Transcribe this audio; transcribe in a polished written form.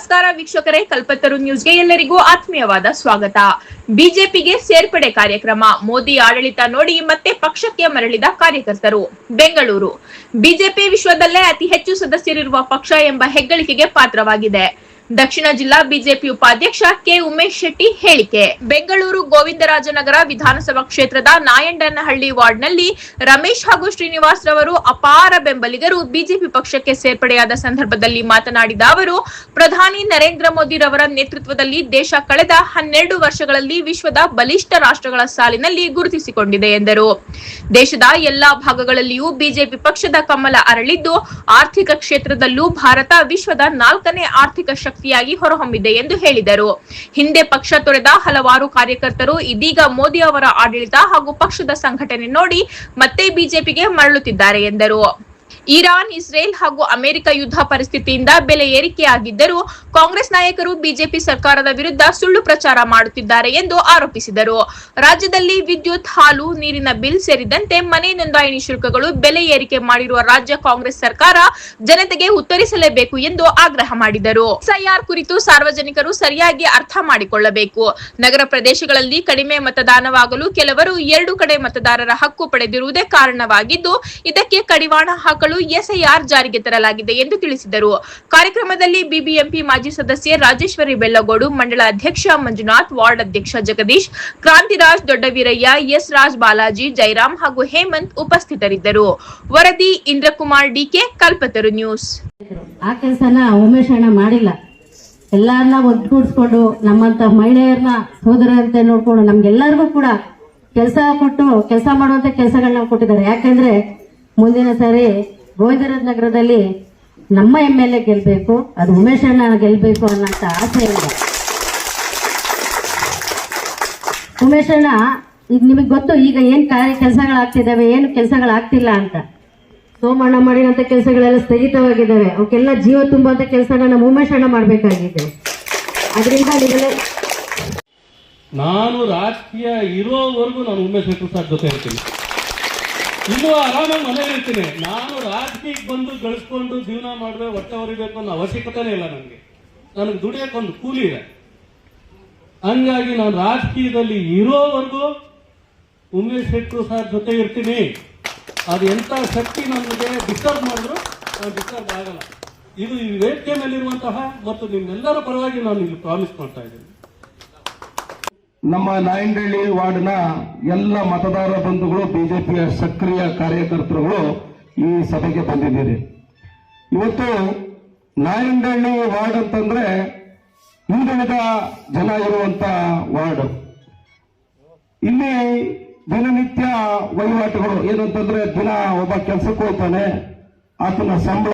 ನಮಸ್ಕಾರ ವೀಕ್ಷಕರೇ, ಕಲ್ಪತರು ನ್ಯೂಸ್ಗೆ ಎಲ್ಲರಿಗೂ ಆತ್ಮೀಯವಾದ ಸ್ವಾಗತ. ಬಿಜೆಪಿಗೆ ಸೇರ್ಪಡೆ ಕಾರ್ಯಕ್ರಮ, ಮೋದಿ ಆಡಳಿತ ನೋಡಿ ಮತ್ತೆ ಪಕ್ಷಕ್ಕೆ ಮರಳಿದ ಕಾರ್ಯಕರ್ತರು. ಬೆಂಗಳೂರು ಬಿಜೆಪಿ ವಿಶ್ವದಲ್ಲೇ ಅತಿ ಹೆಚ್ಚು ಸದಸ್ಯರಿರುವ ಪಕ್ಷ ಎಂಬ ಹೆಗ್ಗಳಿಕೆಗೆ ಪಾತ್ರವಾಗಿದೆ. ದಕ್ಷಿಣ ಜಿಲ್ಲಾ ಬಿಜೆಪಿ ಉಪಾಧ್ಯಕ್ಷ ಕೆ ಉಮೇಶ್ ಶೆಟ್ಟಿ ಹೇಳಿಕೆ. ಬೆಂಗಳೂರು ಗೋವಿಂದರಾಜನಗರ ವಿಧಾನಸಭಾ ಕ್ಷೇತ್ರದ ನಾಯಂಡನಹಳ್ಳಿ ವಾರ್ಡ್ನಲ್ಲಿ ರಮೇಶ್ ಹಾಗೂ ಶ್ರೀನಿವಾಸ್ ರವರು ಅಪಾರ ಬೆಂಬಲಿಗರು ಬಿಜೆಪಿ ಪಕ್ಷಕ್ಕೆ ಸೇರ್ಪಡೆಯಾದ ಸಂದರ್ಭದಲ್ಲಿ ಮಾತನಾಡಿದ ಅವರು, ಪ್ರಧಾನಿ ನರೇಂದ್ರ ಮೋದಿ ರವರ ನೇತೃತ್ವದಲ್ಲಿ ದೇಶ ಕಳೆದ 12 ವರ್ಷಗಳಲ್ಲಿ ವಿಶ್ವದ ಬಲಿಷ್ಠ ರಾಷ್ಟ್ರಗಳ ಸಾಲಿನಲ್ಲಿ ಗುರುತಿಸಿಕೊಂಡಿದೆ ಎಂದರು. ದೇಶದ ಎಲ್ಲಾ ಭಾಗಗಳಲ್ಲಿಯೂ ಬಿಜೆಪಿ ಪಕ್ಷದ ಕಮಲ ಅರಳಿದ್ದು, ಆರ್ಥಿಕ ಕ್ಷೇತ್ರದಲ್ಲೂ ಭಾರತ ವಿಶ್ವದ 4ನೇ ಆರ್ಥಿಕ ಶಕ್ತಿಯಾಗಿ ಹೊರಹೊಮ್ಮಿದೆ ಎಂದು ಹೇಳಿದರು. ಹಿಂದೆ ಪಕ್ಷ ತೊರೆದ ಹಲವಾರು ಕಾರ್ಯಕರ್ತರು ಇದೀಗ ಮೋದಿ ಅವರ ಆಡಳಿತ ಹಾಗೂ ಪಕ್ಷದ ಸಂಘಟನೆ ನೋಡಿ ಮತ್ತೆ ಬಿಜೆಪಿಗೆ ಮರಳುತ್ತಿದ್ದಾರೆ ಎಂದರು. ಇರಾನ್, ಇಸ್ರೇಲ್ ಹಾಗೂ ಅಮೆರಿಕ ಯುದ್ಧ ಪರಿಸ್ಥಿತಿಯಿಂದ ಬೆಲೆ ಏರಿಕೆಯಾಗಿದ್ದರೂ ಕಾಂಗ್ರೆಸ್ ನಾಯಕರು ಬಿಜೆಪಿ ಸರ್ಕಾರದ ವಿರುದ್ಧ ಸುಳ್ಳು ಪ್ರಚಾರ ಮಾಡುತ್ತಿದ್ದಾರೆ ಎಂದು ಆರೋಪಿಸಿದರು. ರಾಜ್ಯದಲ್ಲಿ ವಿದ್ಯುತ್, ಹಾಲು, ನೀರಿನ ಬಿಲ್ ಸೇರಿದಂತೆ ಮನೆ ನೋಂದಣಿ ಶುಲ್ಕಗಳು ಬೆಲೆ ಏರಿಕೆ ಮಾಡಿರುವ ರಾಜ್ಯ ಕಾಂಗ್ರೆಸ್ ಸರ್ಕಾರ ಜನತೆಗೆ ಉತ್ತರಿಸಲೇಬೇಕು ಎಂದು ಆಗ್ರಹ ಮಾಡಿದರು. ಎಸ್ಐಆರ್ ಕುರಿತು ಸಾರ್ವಜನಿಕರು ಸರಿಯಾಗಿ ಅರ್ಥ ಮಾಡಿಕೊಳ್ಳಬೇಕು. ನಗರ ಪ್ರದೇಶಗಳಲ್ಲಿ ಕಡಿಮೆ ಮತದಾನವಾಗಲು ಕೆಲವರು 2 ಕಡೆ ಮತದಾರರ ಹಕ್ಕು ಪಡೆದಿರುವುದೇ ಕಾರಣವಾಗಿದ್ದು, ಇದಕ್ಕೆ ಕಡಿವಾಣ ಹಾಕಲು ಎಸ್ಐಆರ್ ಜಾರಿಗೆ ತರಲಾಗಿದೆ ಎಂದು ತಿಳಿಸಿದರು. ಕಾರ್ಯಕ್ರಮದಲ್ಲಿ ಬಿಬಿಎಂಪಿ ಮಾಜಿ ಸದಸ್ಯೆ ರಾಜೇಶ್ವರಿ ಬೆಳ್ಳಗೋಡು, ಮಂಡಳ ಅಧ್ಯಕ್ಷ ಮಂಜುನಾಥ್, ವಾರ್ಡ್ ಅಧ್ಯಕ್ಷ ಜಗದೀಶ್, ಕ್ರಾಂತಿರಾಜ್, ದೊಡ್ಡವೀರಯ್ಯ, ಎಸ್ ರಾಜ್, ಬಾಲಾಜಿ, ಜೈರಾಮ್ ಹಾಗೂ ಹೇಮಂತ್ ಉಪಸ್ಥಿತರಿದ್ದರು. ವರದಿ ಇಂದ್ರಕುಮಾರ್ ಡಿಕೆ, ಕಲ್ಪತರು ನ್ಯೂಸ್. ಆ ಕೆಲಸನ ಉಮೇಶ್ ಅಣ್ಣ ಮಾಡಿಲ್ಲ. ಎಲ್ಲಾರನ್ನ ಒಗ್ಗೂಡಿಸ್ಕೊಂಡು ನಮ್ಮಂತ ಮಹಿಳೆಯರನ್ನ ಸೋದರಂತೆ ನೋಡ್ಕೊಂಡು ನಮ್ಗೆಲ್ಲರಿಗೂ ಕೂಡ ಕೆಲಸ ಕೊಟ್ಟು ಕೆಲಸ ಮಾಡುವಂತ ಕೆಲಸಗಳನ್ನ ಕೊಟ್ಟಿದ್ದಾರೆ. ಯಾಕಂದ್ರೆ ಮುಂದಿನ ಸಾರಿ ಗೋವಿಂದರಾಜನಗರದಲ್ಲಿ ನಮ್ಮ MLA ಗೆಲ್ಬೇಕು, ಅದು ಉಮೇಶ್ ಅಣ್ಣ ಗೆಲ್ಬೇಕು ಅನ್ನೋಂತ ಆಸೆ ಇದೆ. ಉಮೇಶ್ ಅಣ್ಣ ಈಗ ನಿಮಗೆ ಗೊತ್ತು, ಈಗ ಏನ್ ಕೆಲಸಗಳಾಗ್ತಿದ್ದಾವೆ, ಏನು ಕೆಲಸಗಳಾಗ್ತಿಲ್ಲ ಅಂತ. ಸೋಮಣ್ಣ ಮಾಡಿದಂತ ಕೆಲಸಗಳೆಲ್ಲ ಸ್ಥಗಿತವಾಗಿದ್ದಾವೆ. ಅವಕ್ಕೆಲ್ಲ ಜೀವ ತುಂಬುವಂತ ಕೆಲಸನ ನಮ್ಮ ಉಮೇಶ್ ಅಣ್ಣ ಮಾಡ್ಬೇಕಾಗಿದೆ. ಅದರಿಂದ ನಾನು ರಾಜಕೀಯ ಇರೋವರೆಗೂ ನಾನು ಉಮೇಶ್ ಪ್ರಸಾದ್ ಜೊತೆ ಇರ್ತೀನಿ. ಇನ್ನೂ ಆರಾಮಾಗಿ ಮನೇಲಿ ಇರ್ತೀನಿ. ನಾನು ರಾಜಕೀಯಕ್ಕೆ ಬಂದು ಗಳಿಸ್ಕೊಂಡು ಜೀವನ ಮಾಡಿದ್ರೆ ಹೊಟ್ಟೆ ಹೊರಿಬೇಕು ಅನ್ನೋ ಅವಶ್ಯಕತೆನೇ ಇಲ್ಲ ನನಗೆ. ನನಗೆ ದುಡಿಯೋಕ್ಕೊಂದು ಕೂಲಿ ಇದೆ. ಹಂಗಾಗಿ ನಾನು ರಾಜಕೀಯದಲ್ಲಿ ಇರೋವರೆಗೂ ಉಮೇಶ್ ಪ್ರಸಾದ್ ಜೊತೆ ಇರ್ತೀನಿ. ಅದು ಎಂತ ಶಕ್ತಿ ನನಗೆ ಡಿಸ್ಟರ್ಬ್ ಮಾಡಿದ್ರು ನಾನು ಡಿಸ್ಟರ್ಬ್ ಆಗಲ್ಲ. ಇದು ಈ ವೇದಿಕೆ ಮೇಲಿರುವಂತಹ ಮತ್ತು ನಿಮ್ಮೆಲ್ಲರ ಪರವಾಗಿ ನಾನು ಇಲ್ಲಿ ಪ್ರಾಮಿಸ್ ಮಾಡ್ತಾ ಇದ್ದೀನಿ. ನಮ್ಮ ನಾಯಂಡಹಳ್ಳಿ ವಾರ್ಡ್ನ ಎಲ್ಲ ಮತದಾರ ಬಂಧುಗಳು, ಬಿಜೆಪಿಯ ಸಕ್ರಿಯ ಕಾರ್ಯಕರ್ತರುಗಳು ಈ ಸಭೆಗೆ ಬಂದಿದ್ದೀರಿ. ಇವತ್ತು ನಾಯಂಡಹಳ್ಳಿ ವಾರ್ಡ್ ಅಂತಂದ್ರೆ ಹಿಂದುಳಿದ ಜನ ಇರುವಂತ ವಾರ್ಡ್. ಇಲ್ಲಿ ದಿನನಿತ್ಯ ವಹಿವಾಟುಗಳು ಏನಂತಂದ್ರೆ, ದಿನ ಒಬ್ಬ ಕೆಲಸಕ್ಕೆ ಹೋಗ್ತಾನೆ, ಆತನ ಸಂಬಳ